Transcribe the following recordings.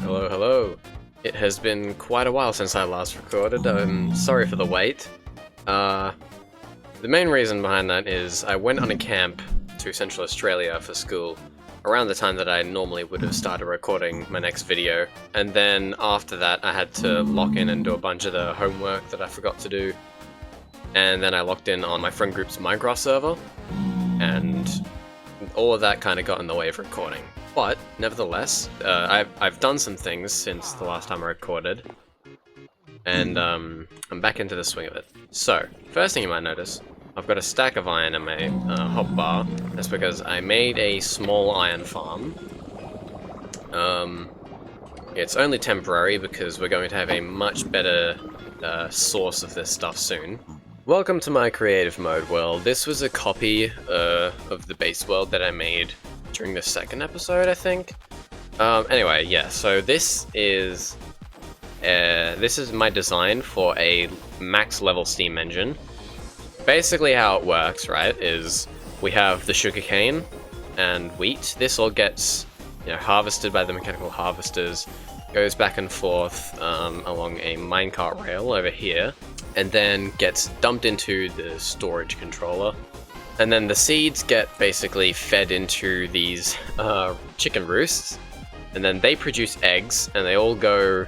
Hello, hello. It has been quite a while since I last recorded. I'm sorry for the wait. The main reason behind that is I went on a camp to Central Australia for school around the time that I normally would have started recording my next video, and then after that I had to lock in and do a bunch of the homework that I forgot to do, and then I locked in on my friend group's Minecraft server, and all of that kind of got in the way of recording. But, nevertheless, I've done some things since the last time I recorded, and I'm back into the swing of it. So, first thing you might notice, I've got a stack of iron in my hotbar. That's because I made a small iron farm. It's only temporary because we're going to have a much better source of this stuff soon. Welcome to my creative mode world. This was a copy of the base world that I made during the second episode, I think. Anyway, yeah, so this is my design for a max level steam engine. Basically how it works, right, is we have the sugarcane and wheat. This all gets, harvested by the mechanical harvesters, goes back and forth along a minecart rail over here, and then gets dumped into the storage controller. And then the seeds get basically fed into these chicken roosts, and then they produce eggs, and they all go,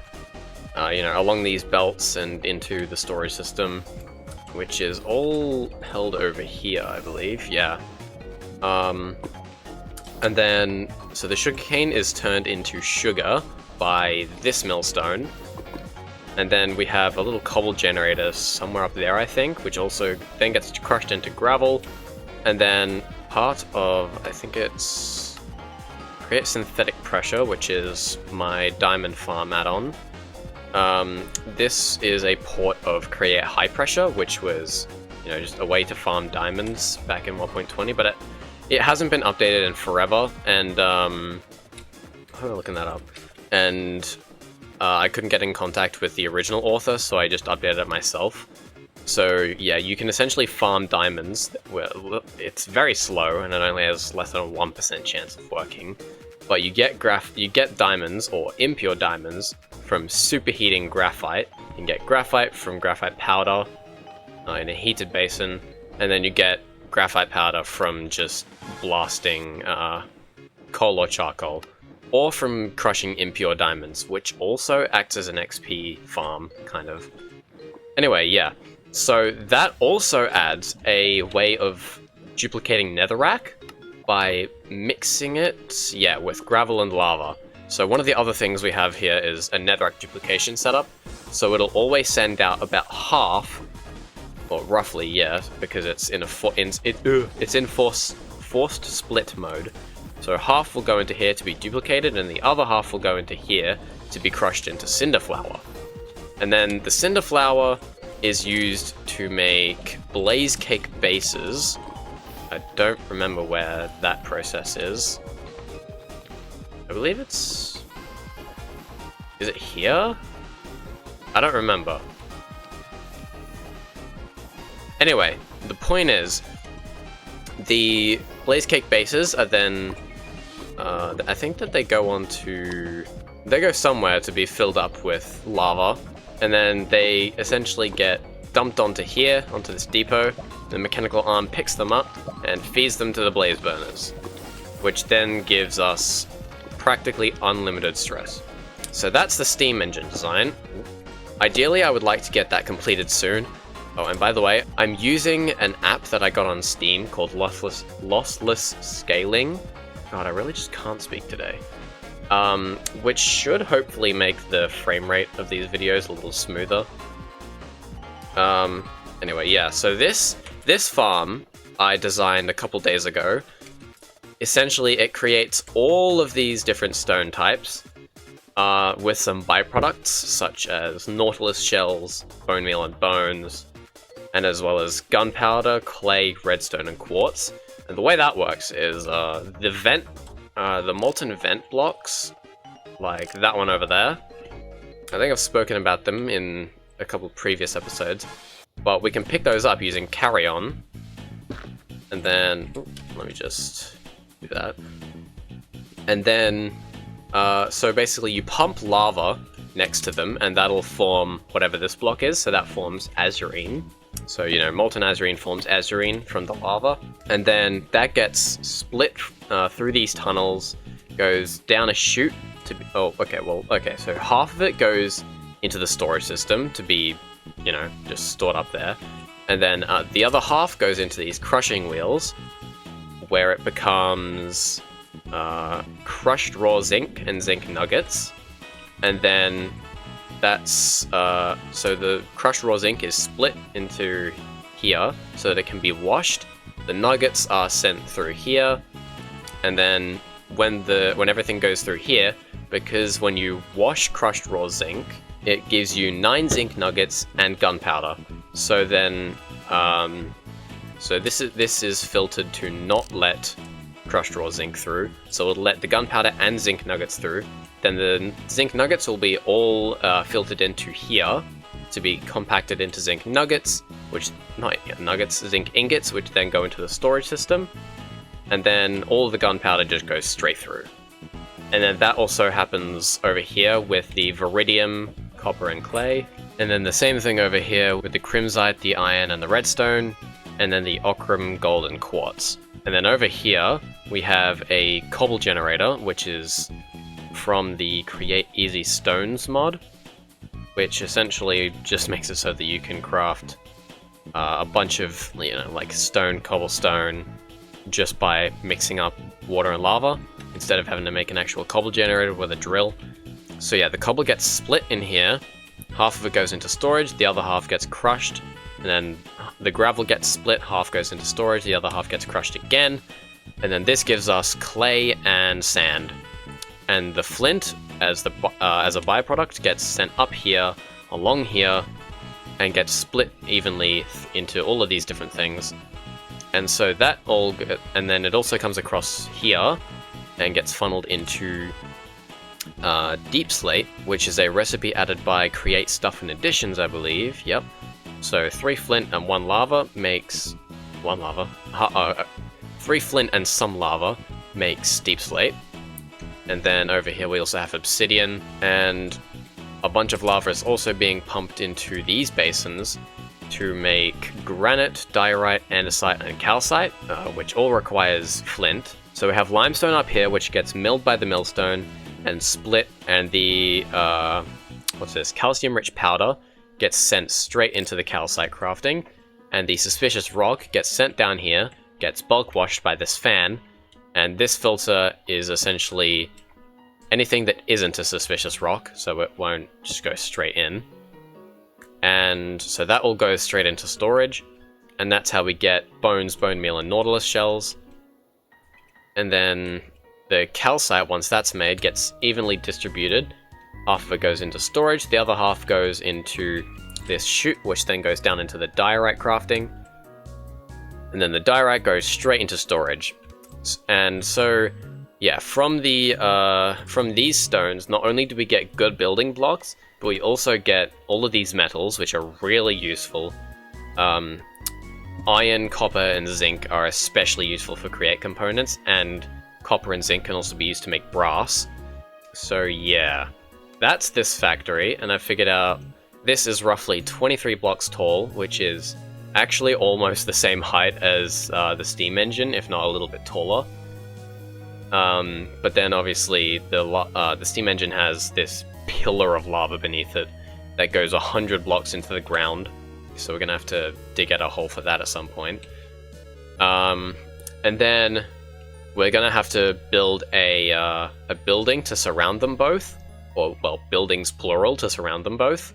along these belts and into the storage system, which is all held over here, I believe. Yeah. And then, so the sugarcane is turned into sugar by this millstone, and then we have a little cobble generator somewhere up there, I think, which also then gets crushed into gravel. And then part of, I think it's create synthetic pressure, which is my diamond farm add-on. This is a port of create high pressure, which was, just a way to farm diamonds back in 1.20, but it hasn't been updated in forever, and I'm looking that up. And I couldn't get in contact with the original author, so I just updated it myself. So yeah, you can essentially farm diamonds. Well, it's very slow, and it only has less than a 1% chance of working. But you get diamonds, or impure diamonds, from superheating graphite. You can get graphite from graphite powder in a heated basin, and then you get graphite powder from just blasting coal or charcoal, or from crushing impure diamonds, which also acts as an XP farm, kind of. Anyway, yeah. So that also adds a way of duplicating netherrack by mixing it, with gravel and lava. So one of the other things we have here is a netherrack duplication setup. So it'll always send out about half, or roughly, yeah, because it's in forced split mode. So half will go into here to be duplicated, and the other half will go into here to be crushed into cinder flour. And then the cinder flour is used to make blaze cake bases. I don't remember where that process is. I believe is it here? I don't remember. Anyway, the point is, the blaze cake bases are then, I think that they go somewhere to be filled up with lava, and then they essentially get dumped onto here, onto this depot. The mechanical arm picks them up and feeds them to the blaze burners, which then gives us practically unlimited stress. So that's the steam engine design. Ideally, I would like to get that completed soon. Oh, and by the way, I'm using an app that I got on Steam called Lossless Scaling. God, I really just can't speak today. Which should hopefully make the frame rate of these videos a little smoother. Anyway, yeah, so this farm I designed a couple days ago. Essentially, it creates all of these different stone types with some byproducts, such as nautilus shells, bone meal and bones, and as well as gunpowder, clay, redstone, and quartz. And the way that works is the molten vent blocks, like that one over there. I think I've spoken about them in a couple previous episodes, but we can pick those up using carry-on, and then, let me just do that. And then So basically you pump lava next to them, and that'll form whatever this block is, so that forms azurine. So, you know, molten azurine forms azurine from the lava, and then that gets split through these tunnels, goes down a chute to be, so half of it goes into the storage system to be, you know, just stored up there, and then the other half goes into these crushing wheels, where it becomes crushed raw zinc and zinc nuggets, and then that's so the crushed raw zinc is split into here so that it can be washed. The nuggets are sent through here, and then when everything goes through here, because when you wash crushed raw zinc, it gives you 9 zinc nuggets and gunpowder. So then, so this is filtered to not let crushed raw zinc through. So it'll let the gunpowder and zinc nuggets through. Then the zinc nuggets will be all filtered into here to be compacted into zinc nuggets, zinc ingots, which then go into the storage system. And then all of the gunpowder just goes straight through. And then that also happens over here with the viridium, copper, and clay. And then the same thing over here with the crimsite, the iron, and the redstone. And then the ochrum, gold, and quartz. And then over here, we have a cobble generator, which is from the Create Easy Stones mod, which essentially just makes it so that you can craft a bunch of, you know, like stone, cobblestone, just by mixing up water and lava, instead of having to make an actual cobble generator with a drill. So yeah, the cobble gets split in here, half of it goes into storage, the other half gets crushed, and then the gravel gets split, half goes into storage, the other half gets crushed again, and then this gives us clay and sand. And the flint, as a byproduct, gets sent up here, along here, and gets split evenly into all of these different things. And so that all, and then it also comes across here and gets funneled into deep slate, which is a recipe added by Create Stuff and Additions, I believe. Yep. So 3 flint and 1 lava makes 1 lava. 3 flint and some lava makes deep slate. And then over here we also have obsidian, and a bunch of lava is also being pumped into these basins to make granite, diorite, andesite, and calcite, which all requires flint. So we have limestone up here, which gets milled by the millstone and split, and the calcium-rich powder gets sent straight into the calcite crafting, and the suspicious rock gets sent down here, gets bulk washed by this fan, and this filter is essentially anything that isn't a suspicious rock, so it won't just go straight in. And so that all goes straight into storage, and that's how we get bones, bone meal, and nautilus shells. And then the calcite, once that's made, gets evenly distributed. Half of it goes into storage, the other half goes into this chute, which then goes down into the diorite crafting. And then the diorite goes straight into storage. And so, yeah, from these stones, not only do we get good building blocks, but we also get all of these metals, which are really useful. Iron, copper, and zinc are especially useful for create components, and copper and zinc can also be used to make brass. So yeah, that's this factory, and I figured out this is roughly 23 blocks tall, which is actually almost the same height as the steam engine, if not a little bit taller. But then obviously the steam engine has this pillar of lava beneath it that goes 100 blocks into the ground, so we're gonna have to dig out a hole for that at some point. And then we're gonna have to build a building to surround them both, or well, buildings plural to surround them both.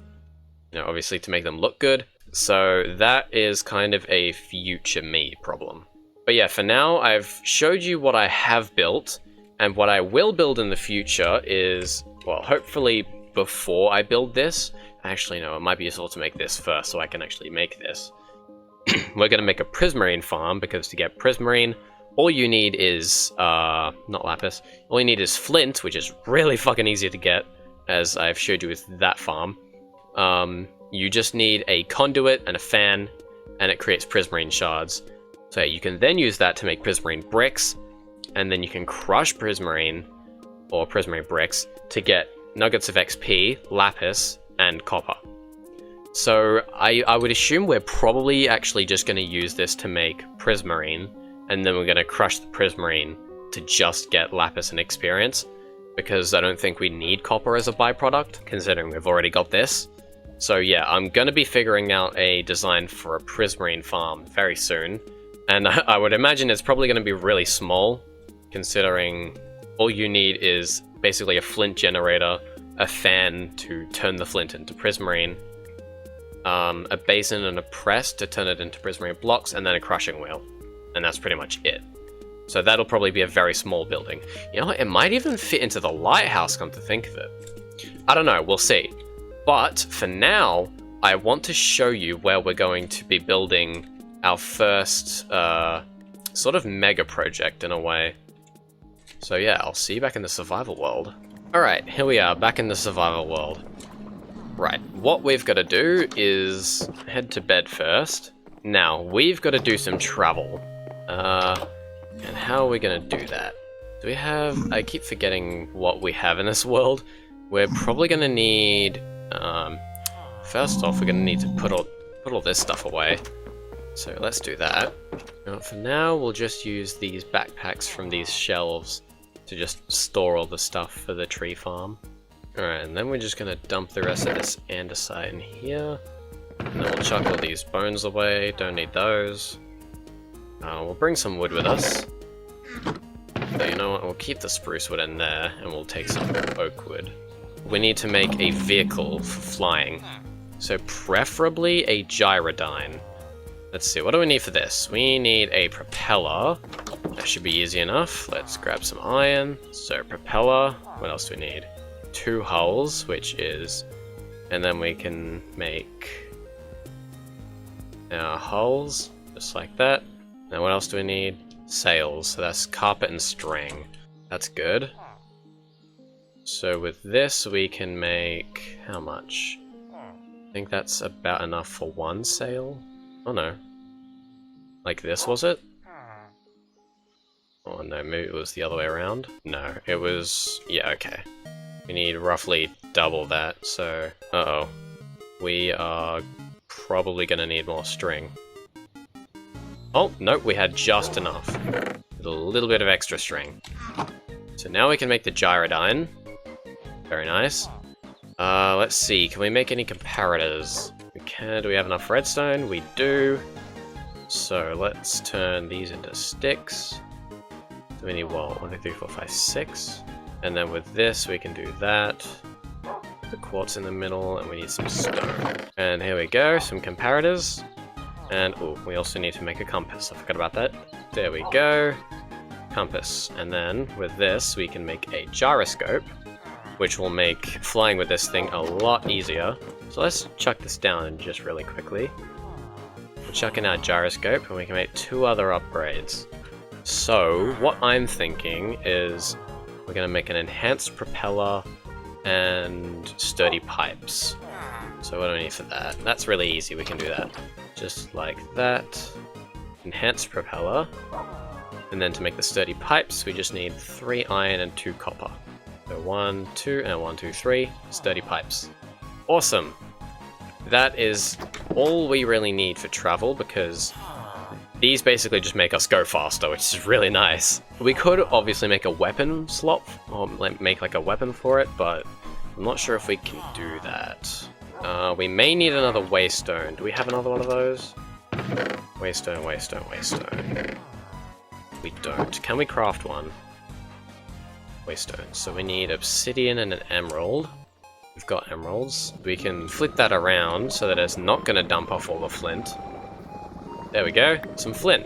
You know, obviously to make them look good. So that is kind of a future me problem. But yeah, for now I've showed you what I have built, and what I will build in the future is, well, hopefully before I build this. Actually, no, it might be useful to make this first so I can actually make this. We're going to make a prismarine farm, because to get prismarine, all you need is, not lapis, all you need is flint, which is really fucking easy to get, as I've showed you with that farm. You just need a conduit and a fan, and it creates prismarine shards. So you can then use that to make prismarine bricks, and then you can crush prismarine, or prismarine bricks, to get nuggets of XP, lapis, and copper. So I would assume we're probably actually just going to use this to make prismarine, and then we're going to crush the prismarine to just get lapis and experience, because I don't think we need copper as a byproduct, considering we've already got this. So yeah, I'm going to be figuring out a design for a prismarine farm very soon, and I would imagine it's probably going to be really small, considering all you need is basically a flint generator, a fan to turn the flint into prismarine, a basin and a press to turn it into prismarine blocks, and then a crushing wheel. And that's pretty much it. So that'll probably be a very small building. You know what, it might even fit into the lighthouse, come to think of it. I don't know, we'll see. But for now, I want to show you where we're going to be building our first sort of mega project in a way. So yeah, I'll see you back in the survival world. Alright, here we are, back in the survival world. Right, what we've got to do is head to bed first. Now, we've got to do some travel. And how are we going to do that? Do we have... I keep forgetting what we have in this world. We're probably going to need... first off, we're going to need to put all this stuff away. So let's do that. For now, we'll just use these backpacks from these shelves to just store all the stuff for the tree farm. Alright, and then we're just gonna dump the rest of this andesite in here. And then we'll chuck all these bones away, don't need those. We'll bring some wood with us. But you know what, we'll keep the spruce wood in there, and we'll take some oak wood. We need to make a vehicle for flying. So preferably a gyrodyne. Let's see, what do we need for this? We need a propeller. That should be easy enough. Let's grab some iron. So propeller, what else do we need? 2 hulls, which is... And then we can make our hulls, just like that. Now what else do we need? Sails, so that's carpet and string. That's good. So with this we can make... how much? I think that's about enough for 1 sail. Oh no. Like this, was it? Oh no, maybe it was the other way around. No, it was... yeah, okay. We need roughly double that, so... uh-oh. We are probably gonna need more string. Oh, nope, we had just enough. With a little bit of extra string. So now we can make the gyrodyne. Very nice. Let's see, can we make any comparators? We can. Do we have enough redstone? We do. So let's turn these into sticks. So we need what? 1, 2, 3, 4, 5, 6. And then with this we can do that. The quartz in the middle, and we need some stone. And here we go, some comparators. And oh, we also need to make a compass. I forgot about that. There we go. Compass. And then with this we can make a gyroscope, which will make flying with this thing a lot easier. So let's chuck this down just really quickly. We'll chuck in our gyroscope and we can make 2 other upgrades. So what I'm thinking is we're going to make an enhanced propeller and sturdy pipes. So what do we need for that? That's really easy, we can do that. Just like that. Enhanced propeller. And then to make the sturdy pipes, we just need 3 iron and 2 copper. So 1, 2, and 1, 2, 3 sturdy pipes. Awesome! That is all we really need for travel, because these basically just make us go faster, which is really nice. We could obviously make a weapon slot, or make like a weapon for it, but I'm not sure if we can do that. We may need another waystone. Do we have another one of those? Waystone, waystone, waystone. We don't. Can we craft one? Waystone. So we need obsidian and an emerald. We've got emeralds. We can flip that around so that it's not going to dump off all the flint. There we go. Some flint.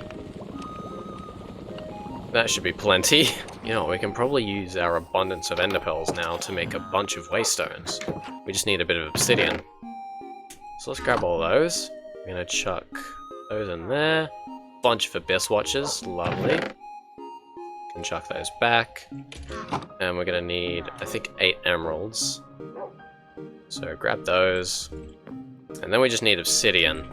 That should be plenty. You know, we can probably use our abundance of ender pearls now to make a bunch of waystones. We just need a bit of obsidian. So let's grab all those. We're going to chuck those in there. Bunch of abyss watches. Lovely. Can chuck those back. And we're going to need, I think, 8 emeralds. So grab those. And then we just need obsidian.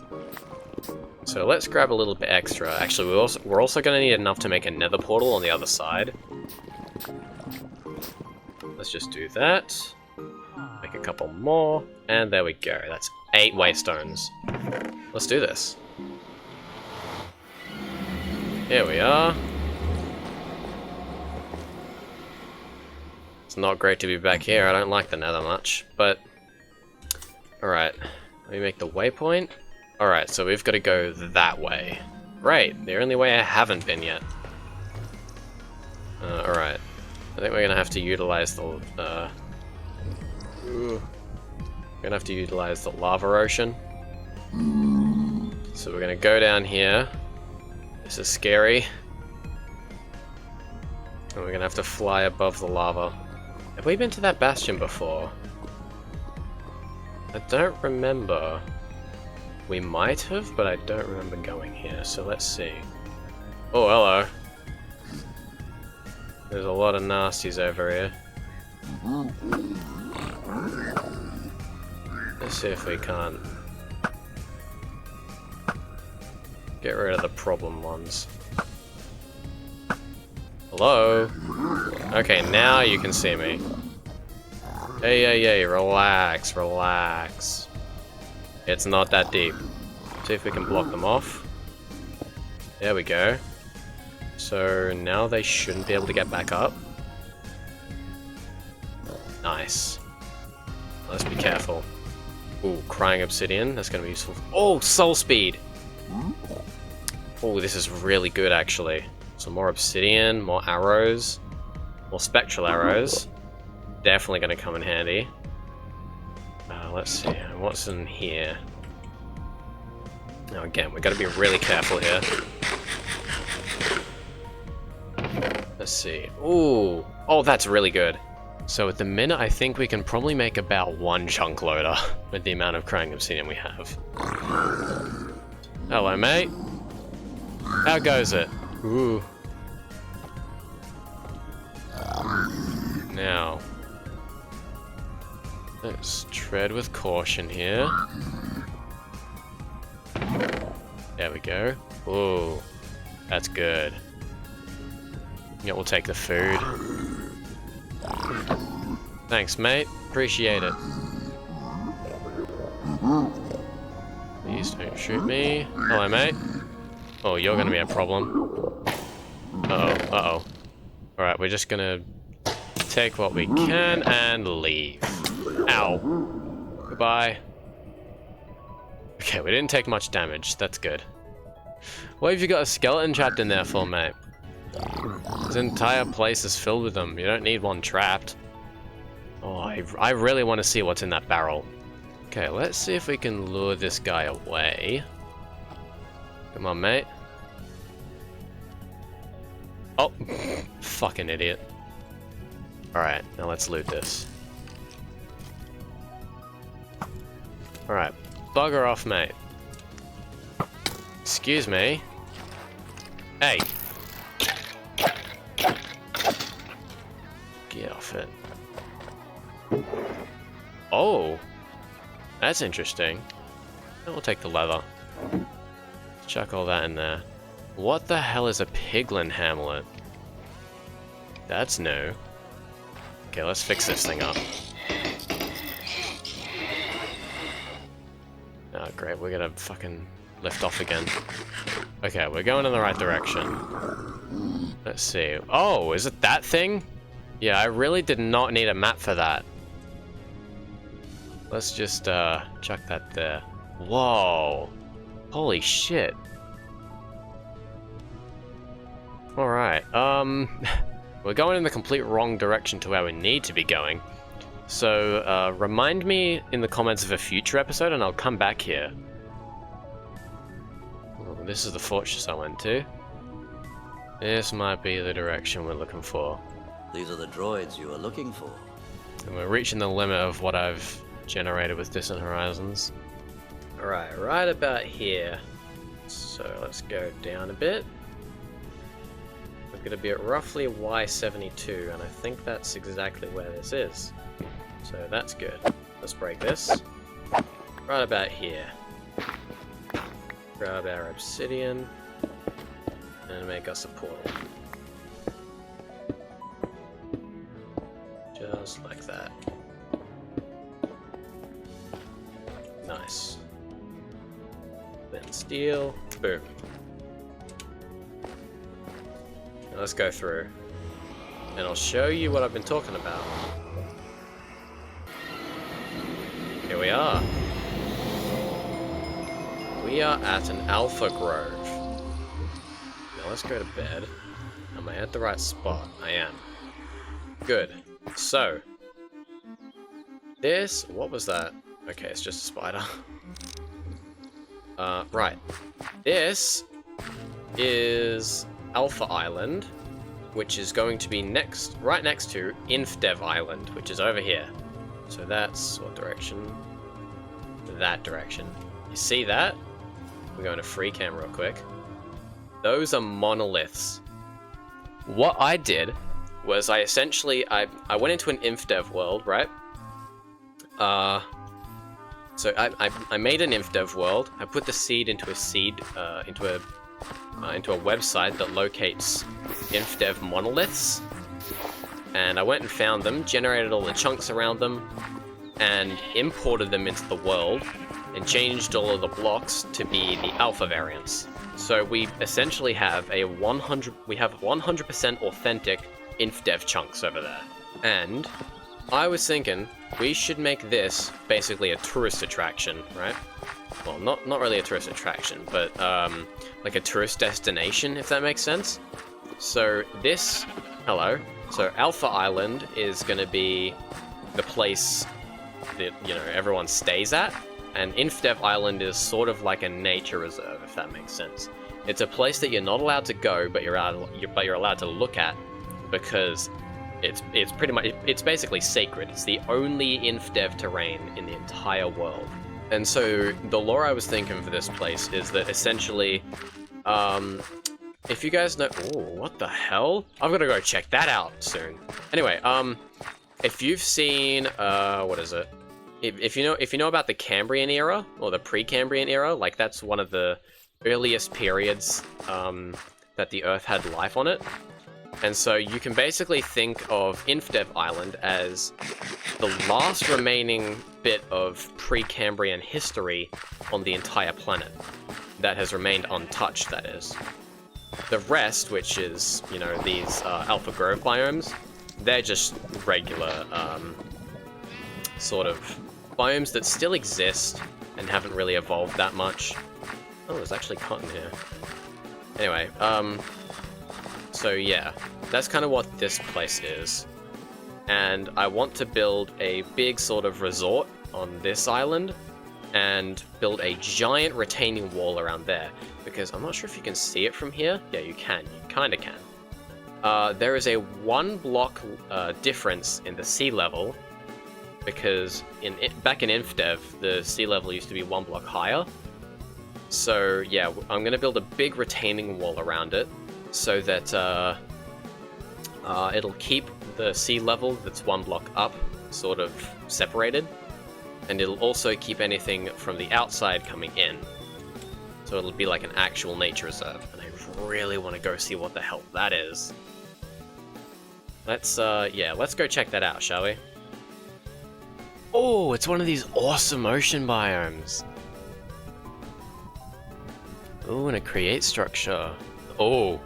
So let's grab a little bit extra. Actually, we're also going to need enough to make a nether portal on the other side. let's just do that. Make a couple more, and there we go. That's 8 waystones. Let's do this. Here we are. It's not great to be back here. I don't like the nether much, but... Alright, let me make the waypoint. Alright, so we've got to go that way. Great, the only way I haven't been yet. Alright. I think we're gonna have to utilize the, we're gonna have to utilize the lava ocean. So we're gonna go down here. This is scary. And we're gonna have to fly above the lava. Have we been to that bastion before? I don't remember. We might have, but I don't remember going here, so let's see. Oh, hello. There's a lot of nasties over here. Let's see if we can't get rid of the problem ones. Hello? Okay, now you can see me. Hey, relax, relax. It's not that deep. See if we can block them off. There we go. So now they shouldn't be able to get back up. Nice. Let's be careful. Ooh, crying obsidian. That's going to be useful. Oh, soul speed! Oh, this is really good actually. So more obsidian, more arrows, more spectral arrows. Definitely going to come in handy. Let's see, what's in here? Now again, we've got to be really careful here. Let's see. Ooh, oh, that's really good. So at the minute, I think we can probably make about 1 chunk loader with the amount of crying obsidian we have. Hello, mate. How goes it? Ooh. Now, let's tread with caution here. There we go. Ooh, that's good. Yeah, we'll take the food. Thanks, mate. Appreciate it. Please don't shoot me. Hello, mate. Oh, you're gonna be a problem. Uh-oh. Alright, we're just gonna take what we can and leave. Ow. Goodbye. Okay, we didn't take much damage. That's good. What have you got a skeleton trapped in there for, mate? This entire place is filled with them. You don't need one trapped. Oh, I really want to see what's in that barrel. Okay, let's see if we can lure this guy away. Come on, mate. Oh, fucking idiot. Alright, now let's loot this. Alright, bugger off, mate. Excuse me. Hey. Get off it. Oh, that's interesting. We'll take the leather. Chuck all that in there. What the hell is a piglin hamlet? That's new. Okay, let's fix this thing up. Oh, great, we're gonna fucking lift off again. Okay, we're going in the right direction. Let's see. Oh, is it that thing? Yeah, I really did not need a map for that. Let's just chuck that there. Whoa. Holy shit. Alright, we're going in the complete wrong direction to where we need to be going. So, remind me in the comments of a future episode and I'll come back here. Oh, this is the fortress I went to. This might be the direction we're looking for. These are the droids you are looking for. And we're reaching the limit of what I've generated with Distant Horizons. Alright, right about here. So let's go down a bit. We're going to be at roughly Y72, and I think that's exactly where this is. So that's good. Let's break this. Right about here. Grab our obsidian, and make us a portal. Just Nice. Then steel. Boom. Now let's go through. And I'll show you what I've been talking about. Here we are. We are at an Alpha Grove. Now let's go to bed. Am I at the right spot? I am. Good. So, this, what was that? Okay, it's just a spider. Right. This is Alpha Island, which is going to be right next to Infdev Island, which is over here. So that's what direction? That direction. You see that? We're going to free cam real quick. Those are monoliths. What I did was I went into an Infdev world, right? So I made an Infdev world. I put the seed into a website that locates Infdev monoliths, and I went and found them, generated all the chunks around them, and imported them into the world, and changed all of the blocks to be the alpha variants. So we essentially have 100% authentic Infdev chunks over there. And I was thinking we should make this basically a tourist attraction, right? Well, not really a tourist attraction, but like a tourist destination, if that makes sense. So so Alpha Island is going to be the place that, you know, everyone stays at, and Infdev Island is sort of like a nature reserve, if that makes sense. It's a place that you're not allowed to go, but you're allowed to look at, because it's basically sacred. It's the only Infdev terrain in the entire world. And so the lore I was thinking for this place is that essentially, if you guys know, oh, what the hell? I'm gonna go check that out soon. Anyway, if you've seen, what is it? If you know about the Cambrian era or the pre-Cambrian era, like that's one of the earliest periods that the Earth had life on it. And so you can basically think of Infdev Island as the last remaining bit of pre-Cambrian history on the entire planet that has remained untouched, that is. The rest, which is, you know, these Alpha Grove biomes, they're just regular sort of biomes that still exist and haven't really evolved that much. Oh, there's actually cotton here. Anyway, so yeah, that's kind of what this place is. And I want to build a big sort of resort on this island and build a giant retaining wall around there, because I'm not sure if you can see it from here. Yeah, you can. You kind of can. There is a 1 block difference in the sea level, because back in Infdev, the sea level used to be 1 block higher. So yeah, I'm going to build a big retaining wall around it, so that it'll keep the sea level that's 1 block up sort of separated, and it'll also keep anything from the outside coming in. So it'll be like an actual nature reserve, and I really want to go see what the hell that is. Let's go check that out, shall we? Oh, it's one of these awesome ocean biomes. Oh, and a create structure. Oh,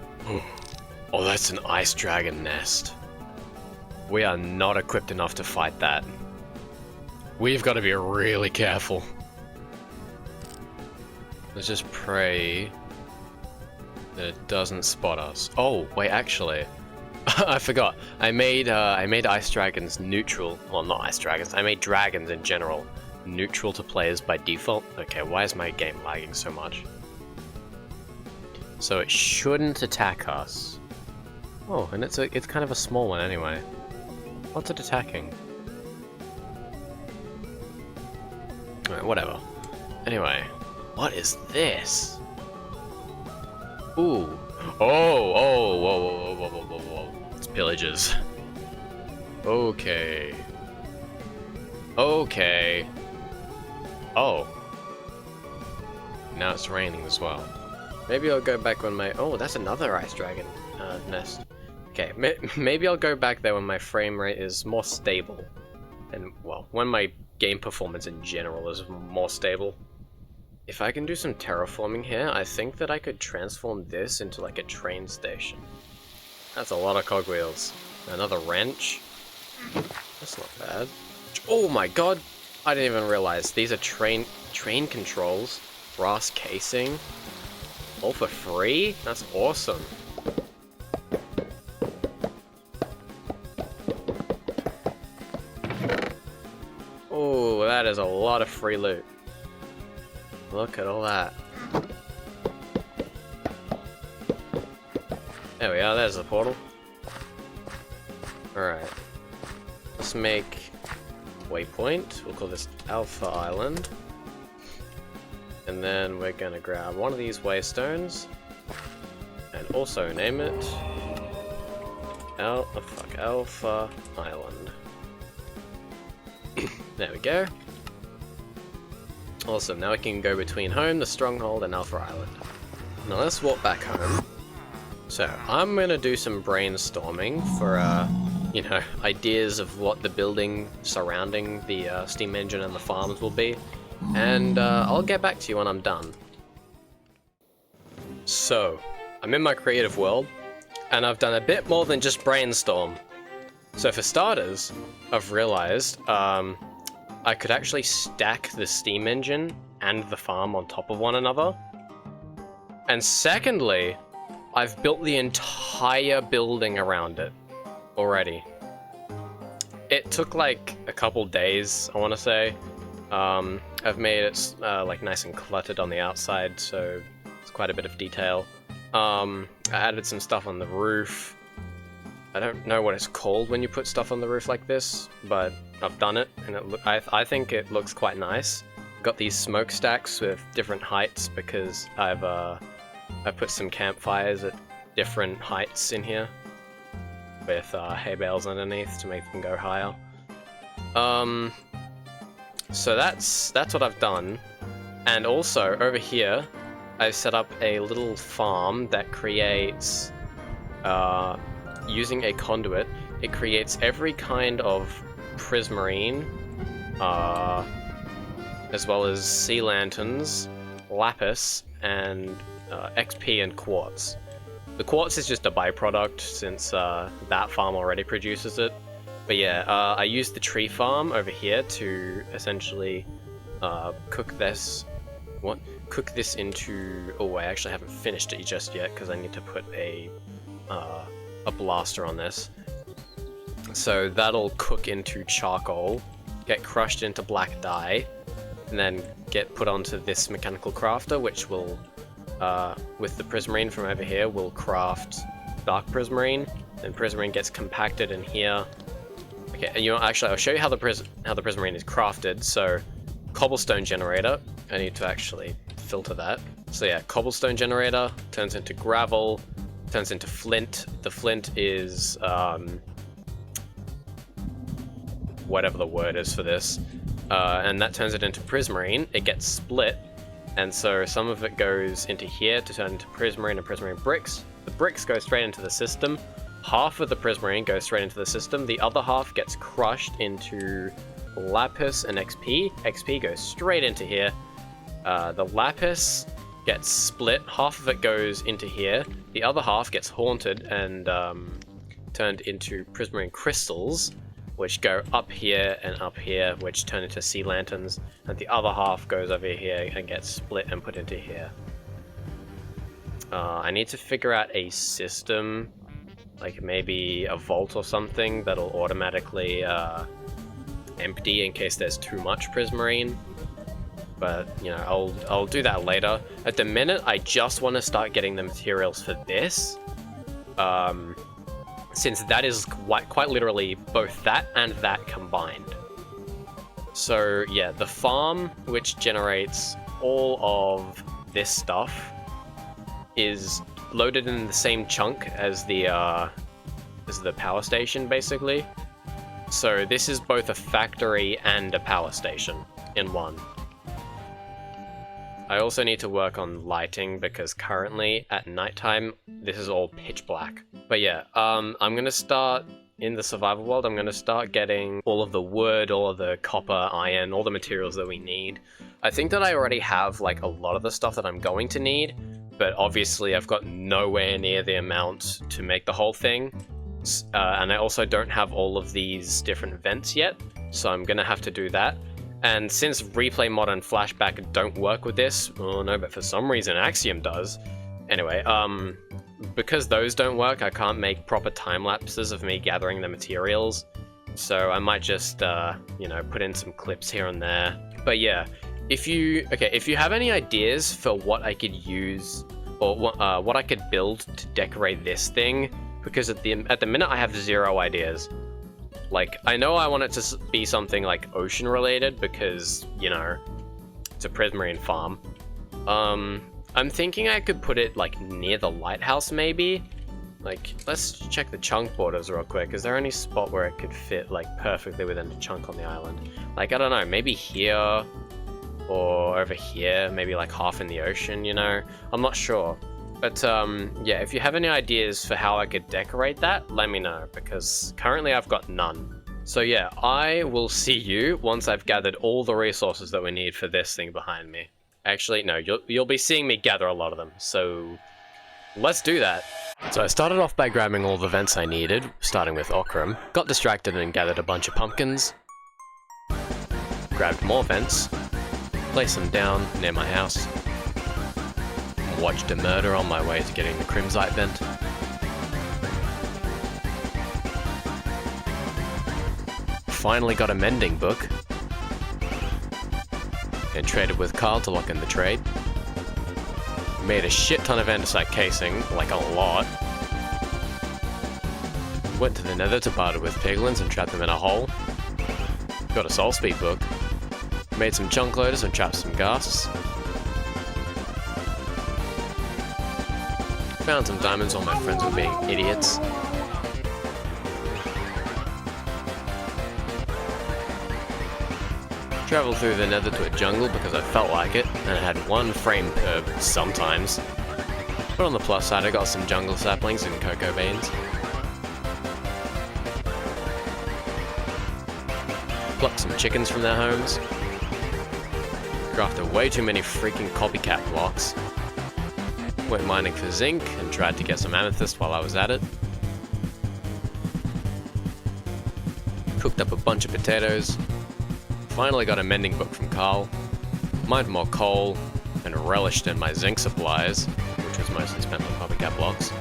that's an ice dragon nest. We are not equipped enough to fight that. We've got to be really careful. Let's just pray that it doesn't spot us. Oh, wait, actually, I forgot. I made ice dragons neutral. Well, not ice dragons. I made dragons in general neutral to players by default. Okay, why is my game lagging so much? So it shouldn't attack us. Oh, and it's kind of a small one anyway. What's it attacking? Alright, whatever. Anyway, what is this? Ooh. Whoa. It's pillagers. Okay. Oh. Now it's raining as well. Maybe I'll go back when my... Oh, that's another ice dragon nest. Okay, maybe I'll go back there when my frame rate is more stable. And, well, when my game performance in general is more stable. If I can do some terraforming here, I think that I could transform this into like a train station. That's a lot of cogwheels. Another wrench. That's not bad. Oh my god! I didn't even realize. These are train controls. Brass casing. All for free? That's awesome. Oh, that is a lot of free loot. Look at all that. There we are, there's the portal. Alright. Let's make waypoint. We'll call this Alpha Island. And then we're gonna grab one of these waystones. And also name it Alpha Island. There we go. Awesome, now we can go between home, the stronghold, and Alpha Island. Now let's walk back home. So, I'm gonna do some brainstorming for, you know, ideas of what the building surrounding the steam engine and the farms will be. And I'll get back to you when I'm done. So, I'm in my creative world, and I've done a bit more than just brainstorm. So for starters, I've realized, I could actually stack the steam engine and the farm on top of one another. And secondly, I've built the entire building around it already. It took like a couple days, I want to say. I've made it like nice and cluttered on the outside, so it's quite a bit of detail. I added some stuff on the roof. I don't know what it's called when you put stuff on the roof like this, but I've done it, and I think it looks quite nice. Got these smokestacks with different heights because I put some campfires at different heights in here with hay bales underneath to make them go higher. So that's what I've done, and also over here I've set up a little farm that creates using a conduit. It creates every kind of prismarine, as well as sea lanterns, lapis, and XP and quartz. The quartz is just a byproduct since that farm already produces it. But yeah, I used the tree farm over here to essentially cook this into... Oh, I actually haven't finished it just yet because I need to put a blaster on this. So that'll cook into charcoal, get crushed into black dye, and then get put onto this mechanical crafter, which will, with the prismarine from over here, will craft dark prismarine. Then prismarine gets compacted in here. Okay, and actually, I'll show you how the prismarine is crafted. So, cobblestone generator. I need to actually filter that. So yeah, cobblestone generator turns into gravel, turns into flint. The flint is whatever the word is for this, and that turns it into prismarine. It gets split, and so some of it goes into here to turn into prismarine and prismarine bricks. The bricks go straight into the system. Half of the prismarine goes straight into the system. The other half gets crushed into lapis and XP. XP goes straight into here. The lapis gets split. Half of it goes into here. The other half gets haunted and turned into prismarine crystals, which go up here and up here, which turn into sea lanterns. And the other half goes over here and gets split and put into here. I need to figure out a system, like maybe a vault or something that'll automatically empty in case there's too much prismarine. But, you know, I'll do that later. At the minute, I just want to start getting the materials for this. Since that is quite literally both that and that combined. So, yeah, the farm, which generates all of this stuff, is loaded in the same chunk as the power station, basically. So this is both a factory and a power station in one. I also need to work on lighting because currently at nighttime this is all pitch black. But yeah, I'm gonna start in the survival world, I'm going to start getting all of the wood, all of the copper, iron, all the materials that we need. I think that I already have like a lot of the stuff that I'm going to need, but obviously I've got nowhere near the amount to make the whole thing. And I also don't have all of these different vents yet, so I'm going to have to do that. And since replay mod and flashback don't work with this, oh no, but for some reason Axiom does. Anyway, because those don't work, I can't make proper time lapses of me gathering the materials. So I might just, you know, put in some clips here and there. But yeah, if you have any ideas for what I could use or what I could build to decorate this thing, because at the minute I have zero ideas. Like, I know I want it to be something like ocean related because, you know, it's a prismarine farm. I'm thinking I could put it like near the lighthouse maybe. Like, let's check the chunk borders real quick. Is there any spot where it could fit like perfectly within a chunk on the island? Like, I don't know, maybe here or over here, maybe like half in the ocean, you know? I'm not sure. But yeah, if you have any ideas for how I could decorate that, let me know, because currently I've got none. So yeah, I will see you once I've gathered all the resources that we need for this thing behind me. Actually, no, you'll be seeing me gather a lot of them, so let's do that. So I started off by grabbing all the vents I needed, starting with Okram, got distracted and gathered a bunch of pumpkins, grabbed more vents, placed them down near my house, watched a murder on my way to getting the Crimsite vent. Finally got a mending book. And traded with Carl to lock in the trade. Made a shit ton of andesite casing, like a lot. Went to the nether to barter with piglins and trap them in a hole. Got a soul speed book. Made some chunk loaders and trapped some ghasts. Found some diamonds while my friends were being idiots. Traveled through the nether to a jungle because I felt like it, and I had one frame per sometimes. But on the plus side, I got some jungle saplings and cocoa beans. Plucked some chickens from their homes. Crafted way too many freaking copycat blocks. Went mining for zinc and tried to get some amethyst while I was at it. Cooked up a bunch of potatoes. Finally got a mending book from Carl. Mined more coal and relished in my zinc supplies, which was mostly spent on copycat blocks.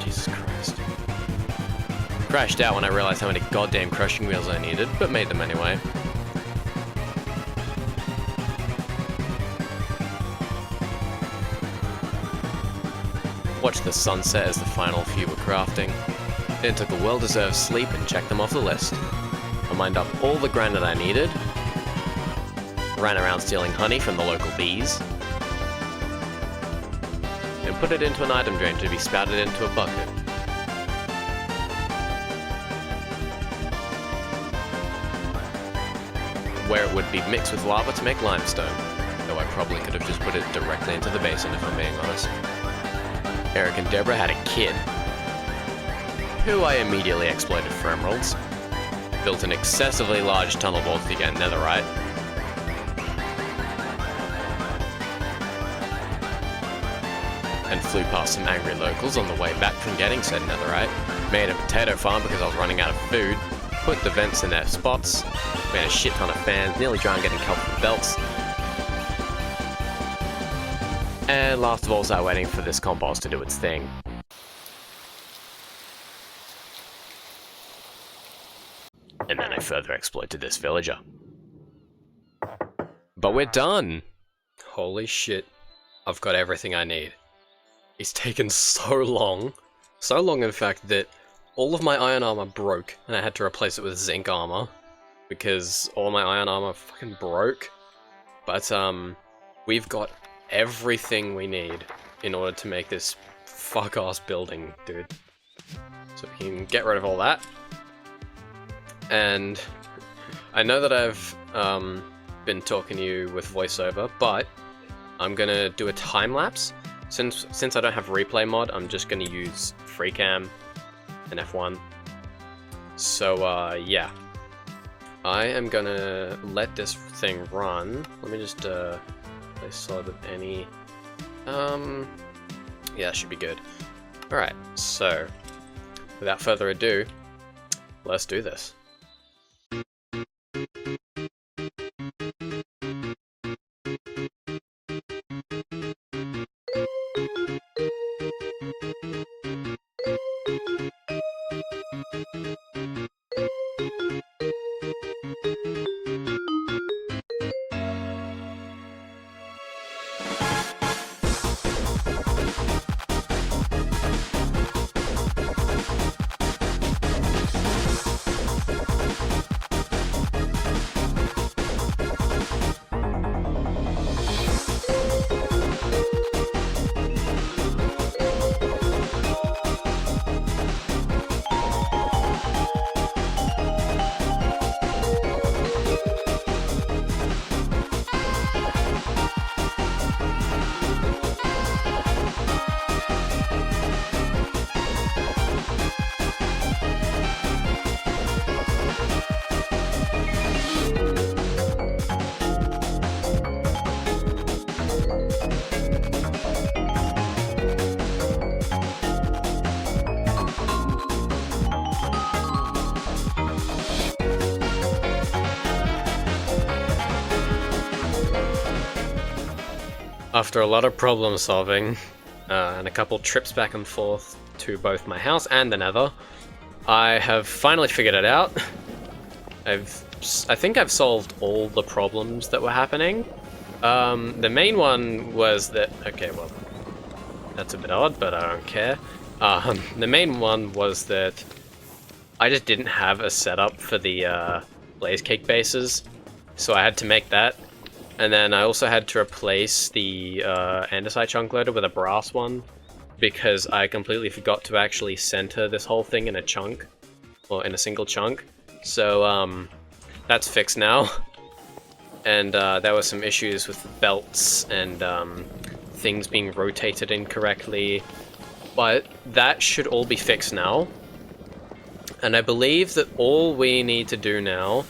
Jesus Christ. Crashed out when I realized how many goddamn crushing wheels I needed, but made them anyway. Watched the sunset as the final few were crafting, then took a well-deserved sleep and checked them off the list. I mined up all the granite I needed, ran around stealing honey from the local bees, and put it into an item drain to be spouted into a bucket. Where it would be mixed with lava to make limestone, though I probably could have just put it directly into the basin if I'm being honest. Eric and Deborah had a kid, who I immediately exploited for emeralds. Built an excessively large tunnel vault to get netherite. And flew past some angry locals on the way back from getting said netherite. Made a potato farm because I was running out of food. Put the vents in their spots. Made a shit ton of fans, nearly drowned getting kelp from belts. And last of all, started waiting for this compost to do its thing. And then I further exploited this villager. But we're done! Holy shit. I've got everything I need. It's taken so long. So long in fact that all of my iron armor broke and I had to replace it with zinc armor. Because all my iron armor fucking broke. But we've got everything we need in order to make this fuck-ass building, dude. So we can get rid of all that. And I know that I've been talking to you with voiceover, but I'm gonna do a time lapse. Since I don't have replay mod, I'm just gonna use FreeCam and F1 So, yeah. I am gonna let this thing run. Let me just, place solid with any... yeah, should be good. Alright, so, without further ado, let's do this. After a lot of problem solving, and a couple trips back and forth to both my house and the nether, I have finally figured it out. I think I've solved all the problems that were happening. The main one was that, okay, well, that's a bit odd, but I don't care. The main one was that I just didn't have a setup for the blaze cake bases, so I had to make that. And then I also had to replace the andesite chunk loader with a brass one, because I completely forgot to actually center this whole thing in a chunk, or in a single chunk. So that's fixed now. And there were some issues with belts and things being rotated incorrectly, but that should all be fixed now. And I believe that all we need to do now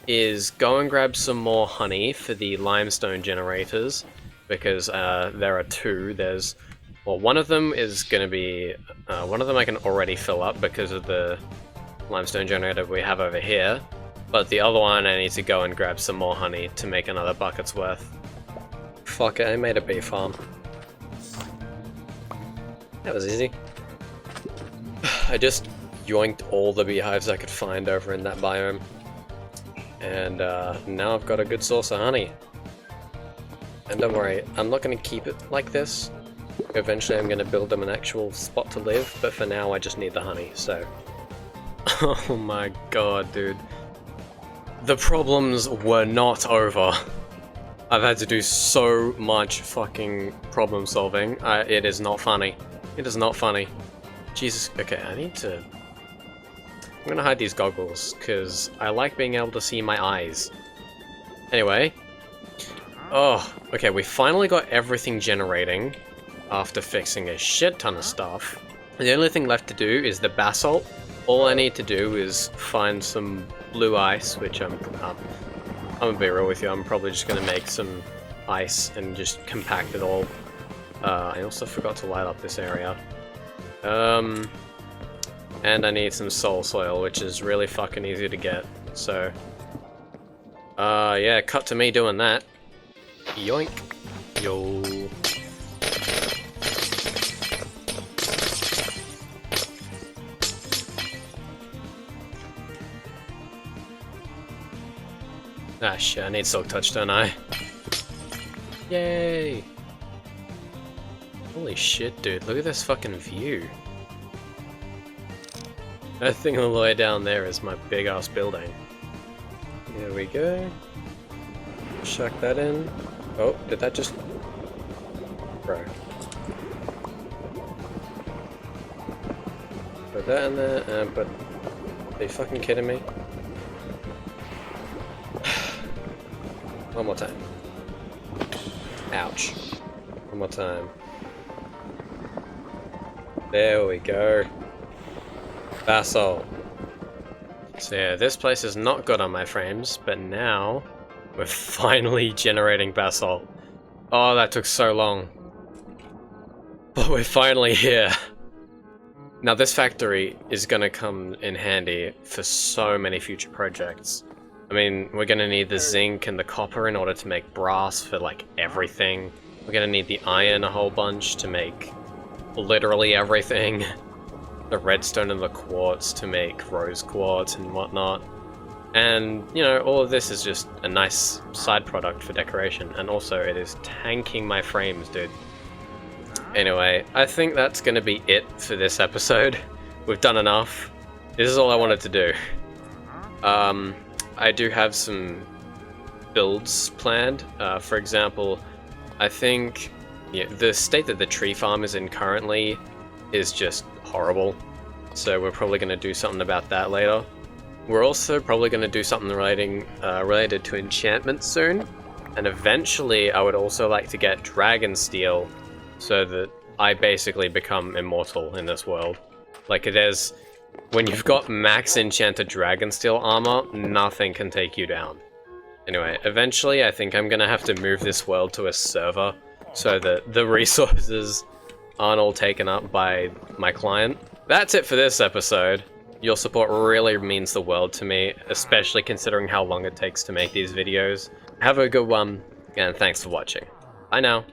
is go and grab some more honey for the limestone generators, because there are two. There's, well, one of them is going to be, one of them I can already fill up because of the limestone generator we have over here, but the other one I need to go and grab some more honey to make another bucket's worth. Fuck it, I made a bee farm. That was easy. I just yoinked all the beehives I could find over in that biome. And now I've got a good source of honey. And don't worry, I'm not going to keep it like this. Eventually I'm going to build them an actual spot to live, but for now I just need the honey, so... Oh my god, dude. The problems were not over. I've had to do so much fucking problem solving. It is not funny. It is not funny. Jesus, okay, I need to... I'm gonna hide these goggles, because I like being able to see my eyes. Anyway. Oh, okay, we finally got everything generating after fixing a shit ton of stuff. The only thing left to do is the basalt. All I need to do is find some blue ice, which I'm gonna be real with you, I'm probably just gonna make some ice and just compact it all. I also forgot to light up this area. And I need some soul soil, which is really fucking easy to get, so... yeah, cut to me doing that. Yoink. Yo. Ah shit, I need silk touch, don't I? Yay! Holy shit, dude, look at this fucking view. That thing all the way down there is my big ass building. Here we go. Chuck that in. Oh, did that just... Bro. Put that in there, and put... Are you fucking kidding me? One more time. Ouch. One more time. There we go. Basalt. So yeah, this place is not good on my frames, but now we're finally generating basalt. Oh, that took so long. But we're finally here. Now this factory is gonna come in handy for so many future projects. I mean, we're gonna need the zinc and the copper in order to make brass for like everything. We're gonna need the iron a whole bunch to make literally everything. The redstone and the quartz to make rose quartz and whatnot. And, you know, all of this is just a nice side product for decoration. And also, it is tanking my frames, dude. Anyway, I think that's gonna be it for this episode. We've done enough. This is all I wanted to do. I do have some builds planned. For example, I think the state that the tree farm is in currently is just horrible. So we're probably going to do something about that later. We're also probably going to do something related to enchantment soon. And eventually I would also like to get dragon steel so that I basically become immortal in this world. Like when you've got max enchanted dragon steel armor, nothing can take you down. Anyway, eventually I think I'm going to have to move this world to a server so that the resources aren't all taken up by my client. That's it for this episode. Your support really means the world to me, especially considering how long it takes to make these videos. Have a good one, and thanks for watching. Bye now.